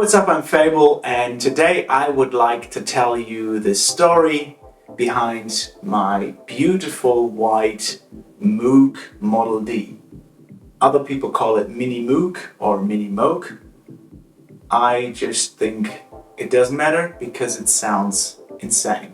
What's up, I'm Phable, and today I would like to tell you the story behind my beautiful white Moog Model D. Other people call it Minimoog or Minimoog. I just think it doesn't matter because it sounds insane.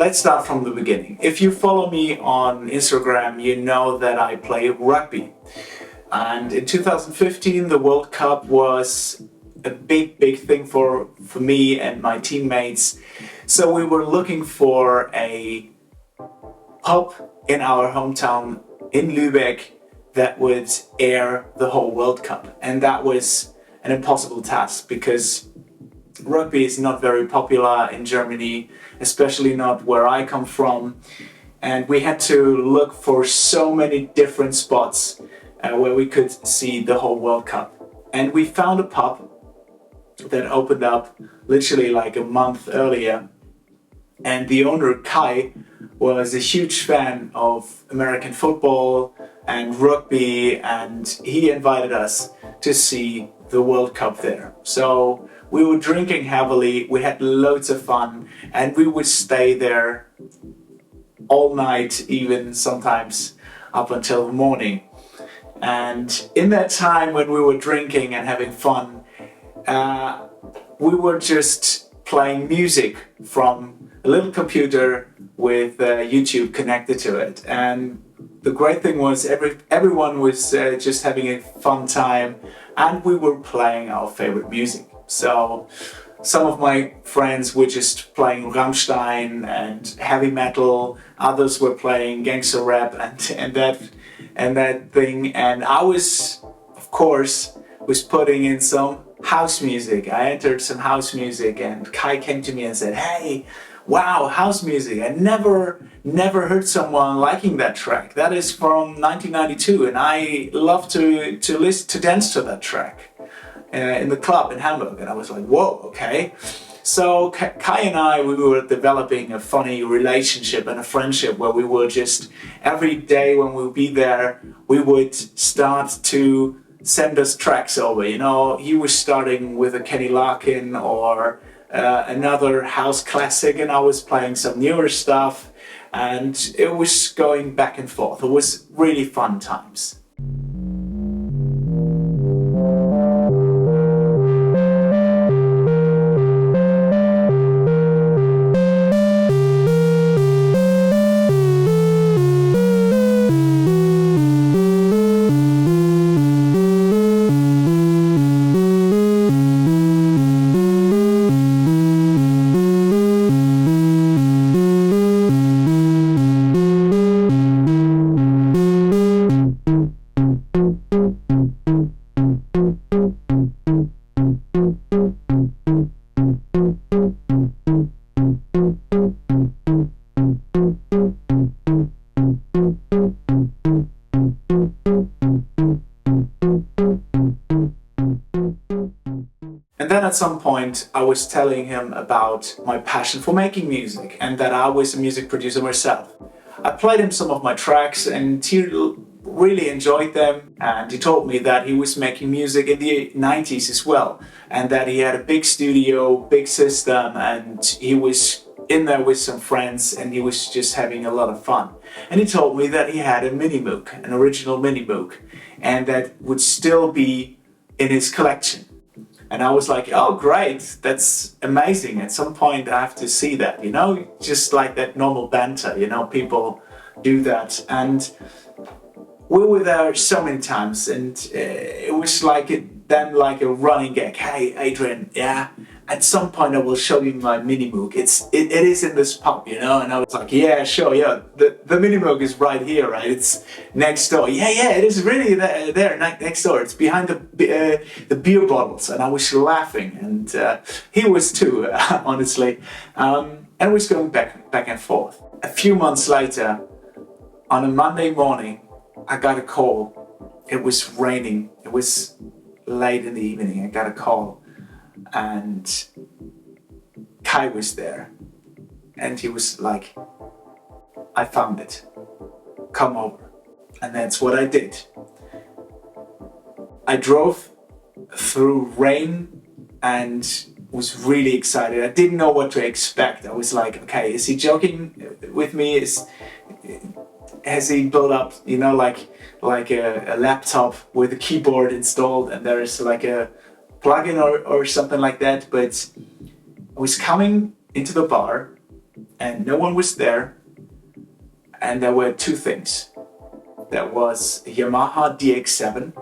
Let's start from the beginning. If you follow me on Instagram, you know that I play rugby. And in 2015, the World Cup was a big thing for me and my teammates. So we were looking for a pub in our hometown in Lübeck that would air the whole World Cup. And that was an impossible task because rugby is not very popular in Germany, especially not where I come from, and we had to look for so many different spots where we could see the whole World Cup. And we found a pub that opened up literally like a month earlier, and the owner, Kai, was a huge fan of American football and rugby, and he invited us to see the World Cup there. So we were drinking heavily, we had loads of fun, and we would stay there all night, even sometimes up until the morning. And in that time when we were drinking and having fun, we were just playing music from a little computer with YouTube connected to it. And the great thing was everyone was just having a fun time, and we were playing our favorite music. So some of my friends were just playing Rammstein and heavy metal, others were playing gangster rap and that thing, and I was, of course, putting in some house music. I entered some house music, and Kai came to me and said, "Hey, wow, house music! I never heard someone liking that track. That is from 1992, and I love to dance to that track in the club in Hamburg." And I was like, "Whoa, okay." So Kai and I, we were developing a funny relationship and a friendship where we were just every day when we would be there, we would start to send us tracks over. You know, he was starting with a Kenny Larkin or another house classic, and I was playing some newer stuff, and it was going back and forth. It was really fun times. And then at some point I was telling him about my passion for making music and that I was a music producer myself. I played him some of my tracks and he really enjoyed them, and he told me that he was making music in the 90s as well, and that he had a big studio, big system, and he was in there with some friends and he was just having a lot of fun. And he told me that he had a Minimoog, an original Minimoog, and that would still be in his collection. And I was like, oh great, that's amazing. At some point I have to see that, you know, just like that normal banter, you know, people do that. And we were there so many times, and it was like like a running gag. Hey, Adrian, yeah, at some point I will show you my Minimoog. It is in this pub, you know. And I was like, yeah, sure, yeah. The Minimoog is right here, right? It's next door. Yeah, it is really there next door. It's behind the beer bottles. And I was laughing, and he was too, honestly. And I was going back and forth. A few months later, on a Monday morning, I got a call. It was raining. It was late in the evening. I got a call, and Kai was there, and he was like, I found it. Come over. And that's what I did. I drove through rain and was really excited. I didn't know what to expect. I was like, okay, is he joking with me? Has he built up, you know, like a laptop with a keyboard installed, and there's like a plugin or something like that? But I was coming into the bar and no one was there, and there were two things. There was a Yamaha DX7,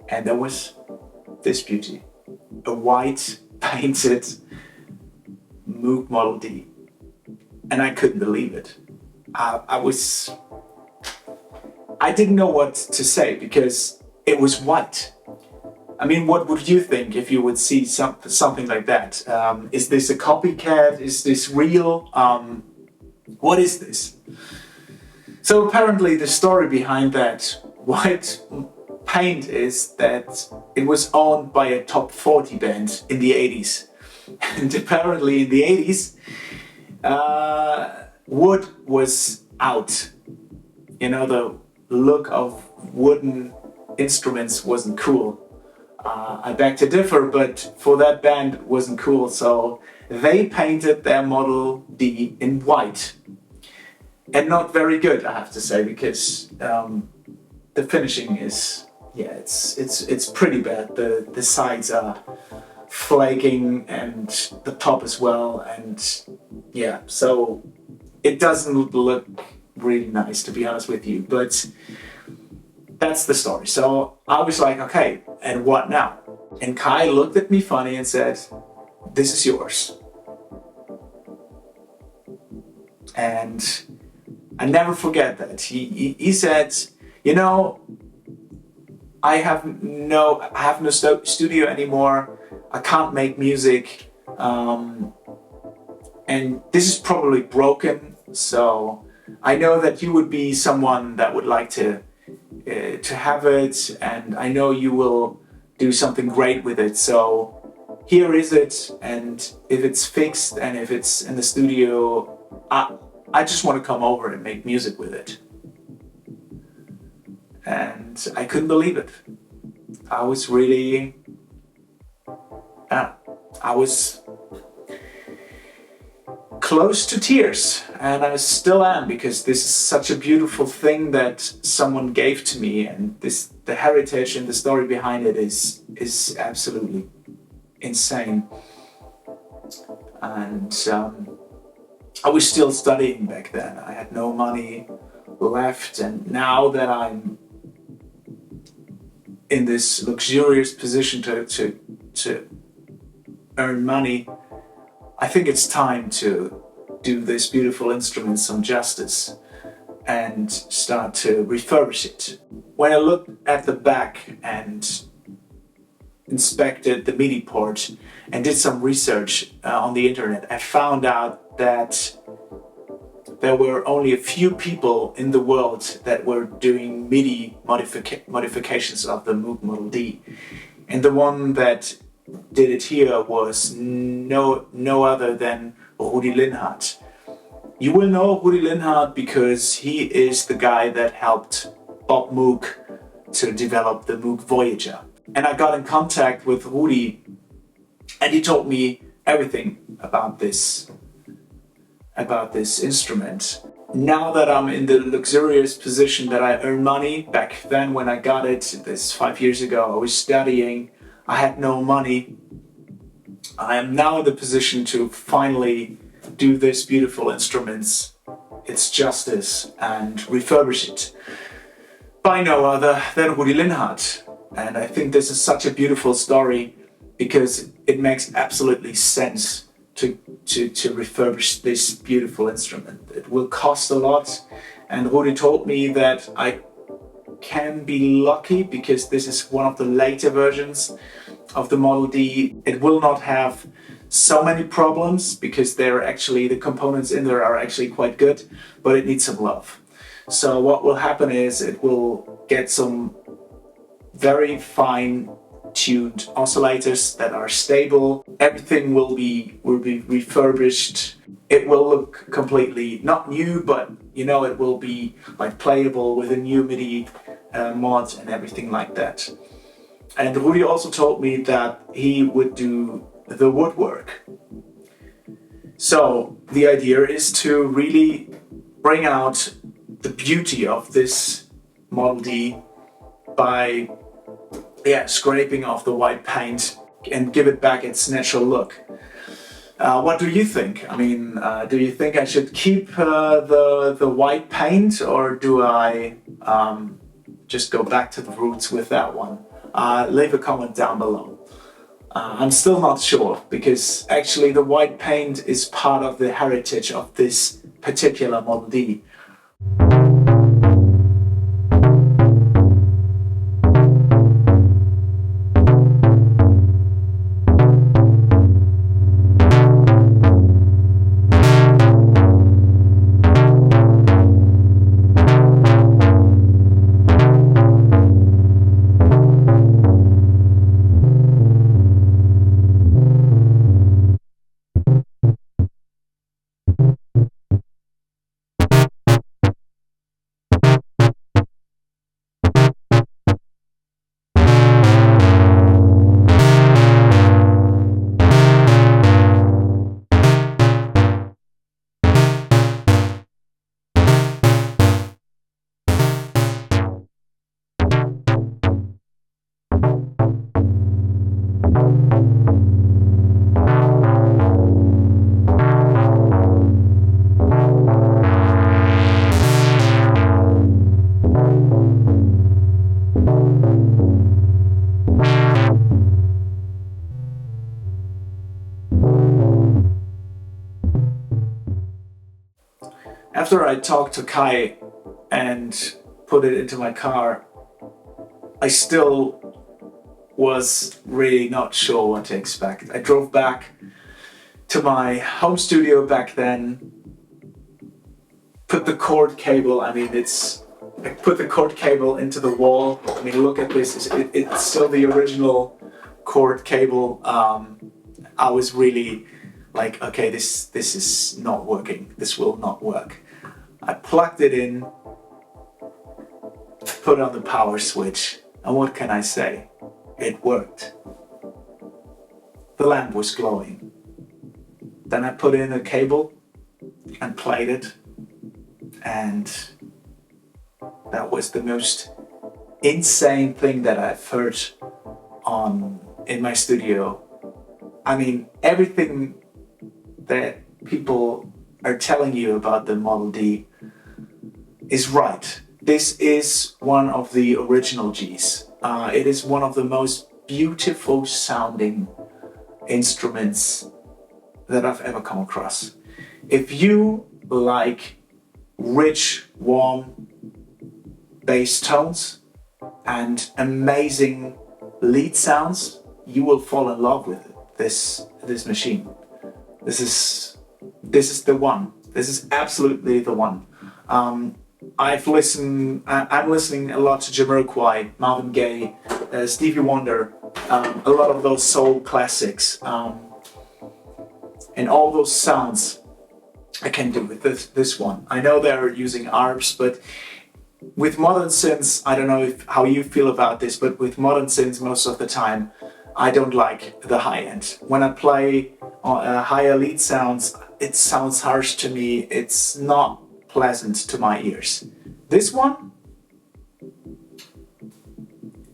and there was this beauty, a white painted Moog Model D, and I couldn't believe it. I didn't know what to say because it was white. I mean, what would you think if you would see something like that? Is this a copycat? Is this real? What is this? So apparently the story behind that white paint is that it was owned by a top 40 band in the 80s. And apparently in the 80s, wood was out. You know, the look of wooden instruments wasn't cool. I beg to differ, but for that band it wasn't cool, so they painted their Model D in white. And not very good, I have to say, because the finishing is, yeah, it's pretty bad. The sides are flaking and the top as well, and yeah, so it doesn't look really nice, to be honest with you, but that's the story. So I was like, okay, and what now? And Kai looked at me funny and said, this is yours. And I never forget that. He said, you know, I have no studio anymore. I can't make music. And this is probably broken. So I know that you would be someone that would like to have it, and I know you will do something great with it. So here is it, and if it's fixed and if it's in the studio, I just want to come over and make music with it. And I couldn't believe it. I was really, I was close to tears, and I still am, because this is such a beautiful thing that someone gave to me, and the heritage and the story behind it is absolutely insane. And I was still studying back then. I had no money left, and now that I'm in this luxurious position to earn money, I think it's time to do this beautiful instrument some justice and start to refurbish it. When I looked at the back and inspected the MIDI port and did some research on the internet, I found out that there were only a few people in the world that were doing MIDI modifications of the Moog Model D. And the one that did it here was no other than Rudi Linhart. You will know Rudi Linhart because he is the guy that helped Bob Moog to develop the Moog Voyager. And I got in contact with Rudi, and he told me everything about this instrument. Now that I'm in the luxurious position that I earn money, back then when I got it, this 5 years ago, I was studying, I had no money. I am now in the position to finally do this beautiful instruments its justice and refurbish it. by no other than Rudi Linhart. And I think this is such a beautiful story because it makes absolutely sense to refurbish this beautiful instrument. It will cost a lot, and Rudi told me that I can be lucky because this is one of the later versions of the Model D. It will not have so many problems because the components in there are actually quite good, but it needs some love. So what will happen is it will get some very fine tuned oscillators that are stable. Everything will be refurbished. It will look completely not new, but you know, it will be like playable with a new MIDI mod and everything like that. And Rudi also told me that he would do the woodwork. So the idea is to really bring out the beauty of this Model D by scraping off the white paint and give it back its natural look. What do you think? I mean, do you think I should keep the white paint, or do I just go back to the roots with that one? Leave a comment down below. I'm still not sure, because actually the white paint is part of the heritage of this particular Model D. After I talked to Kai and put it into my car, I still was really not sure what to expect. I drove back to my home studio back then, put the cord cable, I put the cord cable into the wall. I mean, look at this, it's still the original cord cable. I was really like, okay, this is not working, this will not work. I plugged it in, put on the power switch, and what can I say? It worked. The lamp was glowing. Then I put in a cable and played it, and that was the most insane thing that I've heard in my studio. I mean, everything that people are telling you about the Model D is right. This is one of the original Gs. It is one of the most beautiful sounding instruments that I've ever come across. If you like rich, warm bass tones and amazing lead sounds, you will fall in love with this machine. This is the one. This is absolutely the one. I'm listening a lot to Jamiroquai, Marvin Gaye, Stevie Wonder, a lot of those soul classics, and all those sounds I can do with this one. I know they're using ARPs, but with modern synths, I don't know how you feel about this, but with modern synths most of the time, I don't like the high end. When I play higher lead sounds, it sounds harsh to me. It's not pleasant to my ears. This one,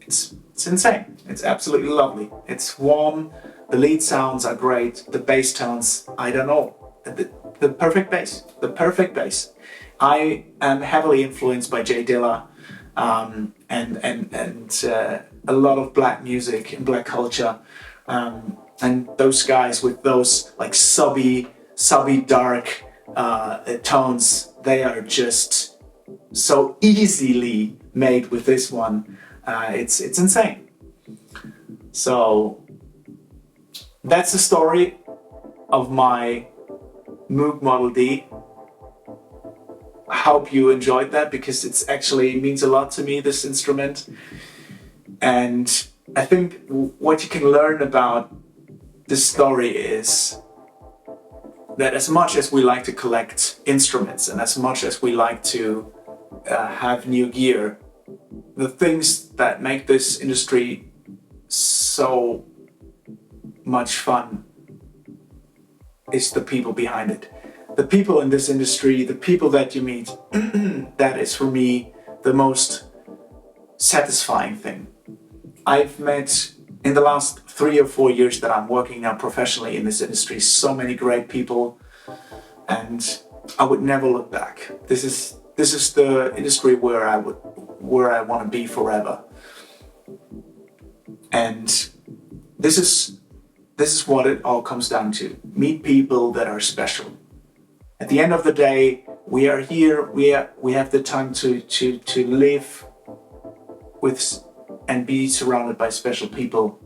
it's insane. It's absolutely lovely. It's warm. The lead sounds are great. The bass tones, I don't know. The perfect bass. The perfect bass. I am heavily influenced by Jay Dilla, and a lot of black music and black culture. And those guys with those like subby dark tones, they are just so easily made with this one. It's insane. So that's the story of my Moog Model D. I hope you enjoyed that, because it's actually means a lot to me, this instrument. And I think what you can learn about this story is that as much as we like to collect instruments and as much as we like to have new gear, the things that make this industry so much fun is the people behind it. The people in this industry, the people that you meet, that is for me the most satisfying thing. I've met, in the last 3 or 4 years that I'm working now professionally in this industry, so many great people, and I would never look back. This is the industry where I want to be forever. And this is what it all comes down to. Meet people that are special. At the end of the day, we are here, we have the time to live with and be surrounded by special people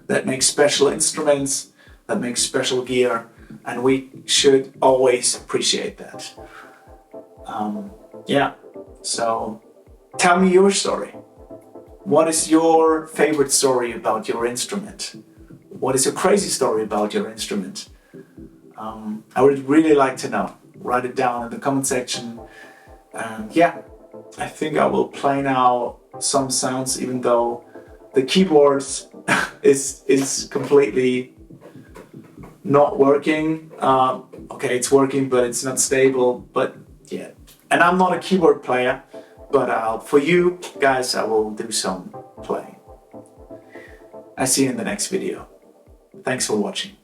that make special instruments, that make special gear, and we should always appreciate that. Yeah, so tell me your story. What is your favorite story about your instrument? What is your crazy story about your instrument? I would really like to know. Write it down in the comment section. And yeah, I think I will play now some sounds, even though the keyboard is completely not working. Okay, it's working, but it's not stable. But yeah, and I'm not a keyboard player, but for you guys, I will do some playing. I see you in the next video. Thanks for watching.